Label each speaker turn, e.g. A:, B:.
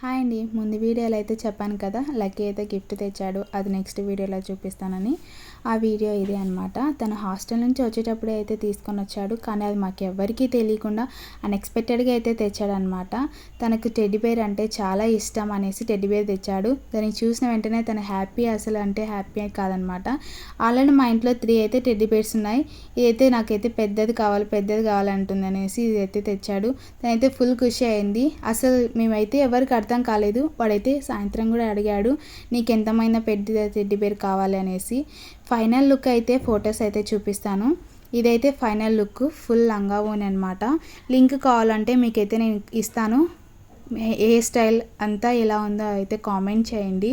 A: Hi అండి. ముందు వీడియోలో అయితే చెప్పాను కదా, లక్కీ అయితే గిఫ్ట్ తెచ్చాడు, అది నెక్స్ట్ వీడియోలో చూపిస్తానని. ఆ వీడియో ఇదే అనమాట. తను హాస్టల్ నుంచి వచ్చేటప్పుడే అయితే తీసుకొని వచ్చాడు, కానీ అది మాకు ఎవ్వరికీ తెలియకుండా అన్ఎక్స్పెక్టెడ్గా అయితే తెచ్చాడనమాట. తనకు టెడ్డీ బేర్ అంటే చాలా ఇష్టం అనేసి టెడ్డీ బేర్ తెచ్చాడు. దాన్ని చూసిన వెంటనే తన హ్యాపీ అసలు అంటే హ్యాపీ కాదనమాట. ఆల్రెడీ మా ఇంట్లో 3 అయితే టెడ్డీ బేర్స్ ఉన్నాయి. ఇదైతే నాకైతే పెద్దది కావాలంటుంది అనేసి ఇదైతే తెచ్చాడు. తనైతే ఫుల్ ఖుషి అయింది. అసలు మేమైతే ఎవరికి అర్థం కాలేదు. వాడైతే సాయంత్రం కూడా అడిగాడు, నీకు ఎంతమైన పెద్ద టెడ్డీ బేర్ కావాలి అనేసి. ఫైనల్ లుక్ అయితే ఫొటోస్ అయితే చూపిస్తాను. ఇదైతే ఫైనల్ లుక్, ఫుల్ లంగా ఓని అనమాట. లింక్ కావాలంటే మీకైతే నేను ఇస్తాను. ఏ స్టైల్ అంతా ఎలా ఉందో అయితే కామెంట్ చేయండి.